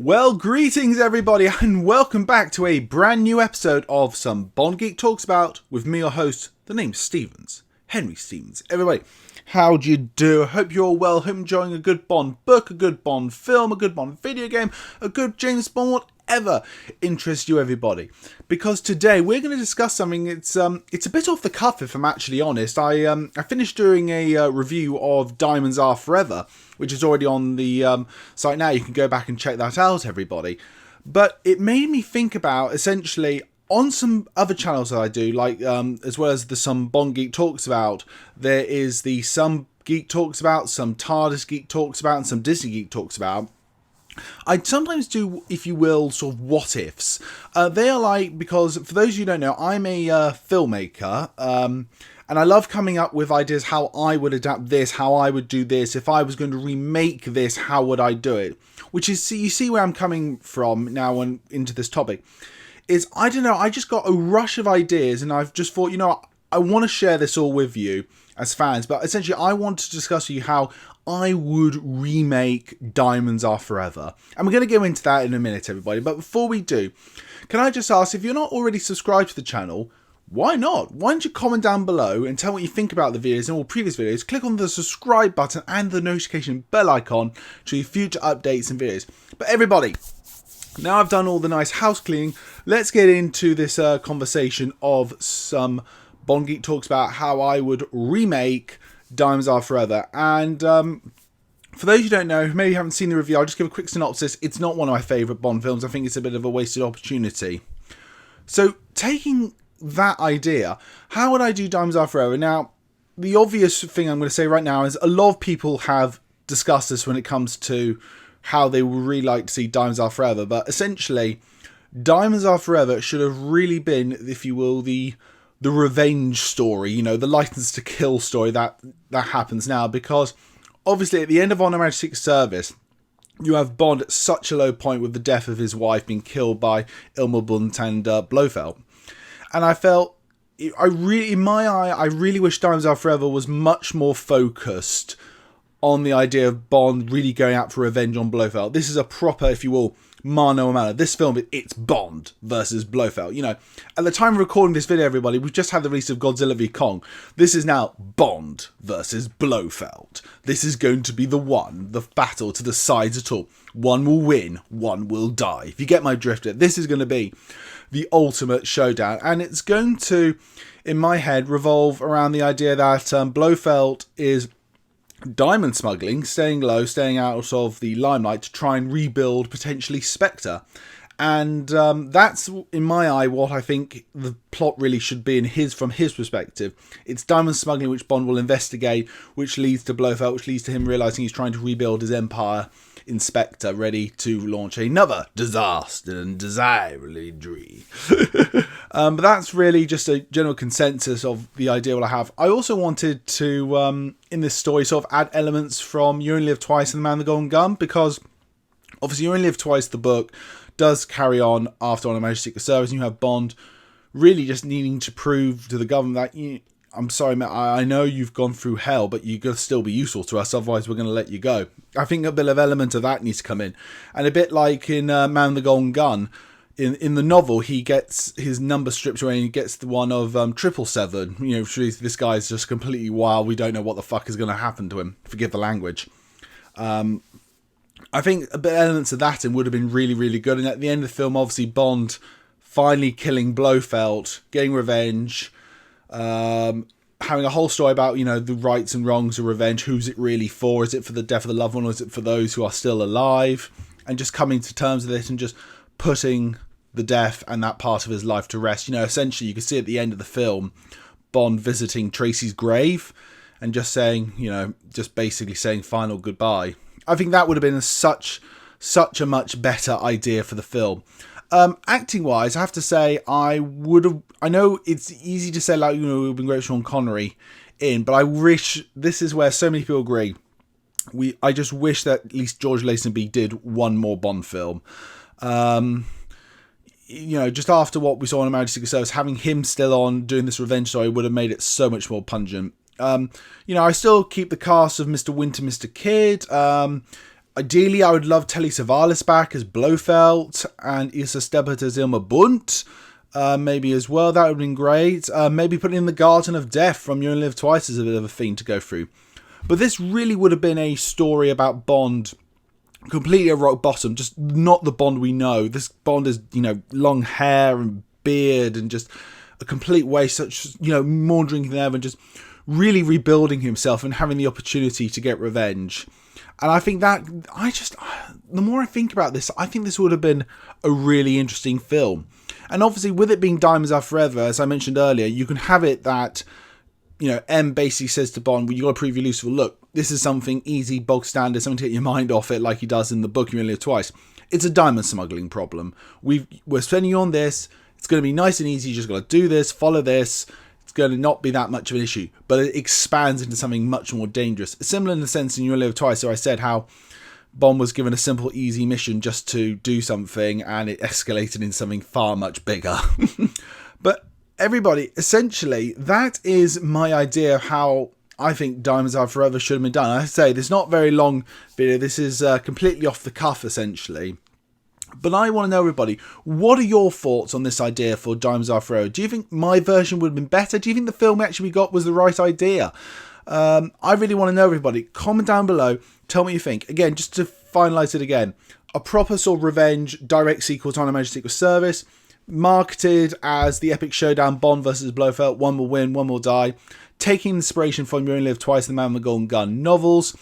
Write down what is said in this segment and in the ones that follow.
Well, greetings everybody, and welcome back to a brand new episode of Some Bond Geek Talks About with me, your host, the name's Stephens, Henry Stephens. Everybody, how'd you do? I hope you're all well, hope you're enjoying a good Bond book, a good Bond film, a good Bond video game, a good James Bond, whatever interests you, everybody. Because today we're going to discuss something, it's a bit off the cuff if I'm actually honest. I finished doing a review of Diamonds Are Forever, which is already on the site now. You can go back and check that out, everybody. But it made me think about, essentially, on some other channels that I do, like as well as the Some Bond Geek Talks About, there is the Some Geek Talks About, some TARDIS Geek Talks About, and some Disney Geek Talks About. I sometimes do, if you will, sort of what-ifs. They are like, because for those of you who don't know, I'm a filmmaker, and I love coming up with ideas how I would adapt this, how I would do this. If I was going to remake this, how would I do it? Which is, you see where I'm coming from now and into this topic. Is, I don't know, I just got a rush of ideas and I've just thought, you know, I want to share this all with you as fans. But essentially, I want to discuss with you how I would remake Diamonds Are Forever. And we're going to go into that in a minute, everybody. But before we do, can I just ask, if you're not already subscribed to the channel, why not? Why don't you comment down below and tell what you think about the videos and all previous videos. Click on the subscribe button and the notification bell icon to future updates and videos. But everybody, now I've done all the nice house cleaning, let's get into this conversation of some Bond Geek Talks About how I would remake Diamonds Are Forever. And for those who don't know, who maybe haven't seen the review, I'll just give a quick synopsis. It's not one of my favourite Bond films. I think it's a bit of a wasted opportunity. So, taking that idea, how would I do Diamonds Are Forever? Now, the obvious thing I'm going to say right now is a lot of people have discussed this when it comes to how they would really like to see Diamonds Are Forever, but essentially, Diamonds Are Forever should have really been, if you will, the revenge story, you know, the license to kill story that happens now, because obviously at the end of On Her Majesty's Service, you have Bond at such a low point with the death of his wife being killed by Ilma Bunt and Blofeld. And I felt, in my eye, I really wish Diamonds Are Forever was much more focused on the idea of Bond really going out for revenge on Blofeld. This is a proper, if you will, mano a mano. This film, it's Bond versus Blofeld. You know, at the time of recording this video, everybody, we've just had the release of Godzilla v Kong. This is now Bond versus Blofeld. This is going to be the battle to the sides at all. One will win, one will die. If you get my drift, this is going to be the ultimate showdown. And it's going to, in my head, revolve around the idea that Blofeld is diamond smuggling, staying low, staying out of the limelight to try and rebuild potentially Spectre. And that's, in my eye, what I think the plot really should be from his perspective. It's diamond smuggling, which Bond will investigate, which leads to Blofeld, which leads to him realising he's trying to rebuild his empire in Spectre, ready to launch another disaster and desirably dream. But that's really just a general consensus of the idea what I have. I also wanted to, in this story, sort of add elements from You Only Live Twice and The Man with the Golden Gun, because obviously You Only Live Twice, the book, does carry on after On Her Majesty's Service, and you have Bond really just needing to prove to the government that, I'm sorry, mate, I know you've gone through hell, but you're going to still be useful to us, otherwise we're going to let you go. I think a bit of element of that needs to come in. And a bit like in Man with the Golden Gun, in the novel, he gets his number stripped away and he gets the one of 777. You know, this guy's just completely wild. We don't know what the fuck is going to happen to him. Forgive the language. I think a bit of elements of that would have been really, really good. And at the end of the film, obviously, Bond finally killing Blofeld, getting revenge, having a whole story about, you know, the rights and wrongs of revenge. Who's it really for? Is it for the death of the loved one, or is it for those who are still alive? And just coming to terms with it and just putting the death and that part of his life to rest. You know, essentially, you can see at the end of the film, Bond visiting Tracy's grave and just saying, you know, just basically saying final goodbye. I think that would have been such a much better idea for the film. Acting wise, I have to say, I know it's easy to say, like, you know, it would have been great with Sean Connery in, but I wish, this is where so many people agree, I just wish that at least George Lazenby did one more Bond film. You know, just after what we saw on Majesty, having him still on doing this revenge story would have made it so much more pungent. You know, I still keep the cast of Mr. Winter, Mr. Kidd. Ideally, I would love Telly Savalas back as Blofeld and Isa Stebbert as Ilma Bunt. Maybe as well, that would have been great. Maybe putting in the Garden of Death from You Only Live Twice as a bit of a thing to go through. But this really would have been a story about Bond completely at rock bottom, just not the Bond we know. This Bond is, long hair and beard and just a complete waste, such, more drinking than ever, and just really rebuilding himself and having the opportunity to get revenge. And I think that, the more I think about this, I think this would have been a really interesting film. And obviously, with it being Diamonds Are Forever, as I mentioned earlier, you can have it that, M basically says to Bond, well, you got to prove you're Lucifer. Look, this is something easy, bog standard, something to get your mind off it, like he does in the book You Only Live Twice. It's a diamond smuggling problem. We're spending you on this. It's going to be nice and easy. You just got to do this, follow this. It's going to not be that much of an issue. But it expands into something much more dangerous. Similar in the sense in You Only Live Twice, where I said how Bond was given a simple, easy mission just to do something, and it escalated into something far much bigger. But everybody, essentially, that is my idea of how I think Diamonds Are Forever should have been done. I say, this is not a very long video. This is completely off the cuff, essentially. But I want to know, everybody, what are your thoughts on this idea for Diamonds Are Forever? Do you think my version would have been better? Do you think the film actually we got was the right idea? I really want to know, everybody. Comment down below. Tell me what you think. Again, just to finalise it again. A proper sort of revenge direct sequel to On Her Majesty's Secret Service. Marketed as the epic showdown Bond versus Blofeld. One will win, one will die. Taking inspiration from You Only Live Twice, the Man with the Golden Gun novels.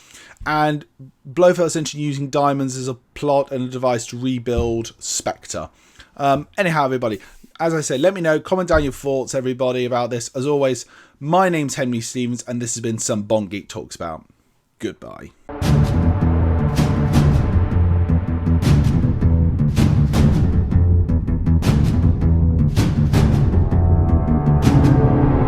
And Blofeld essentially using diamonds as a plot and a device to rebuild Spectre. Anyhow, everybody, as I said, let me know. Comment down your thoughts, everybody, about this. As always, my name's Henry Stephens, and this has been Some Bond Geek Talks About. Goodbye.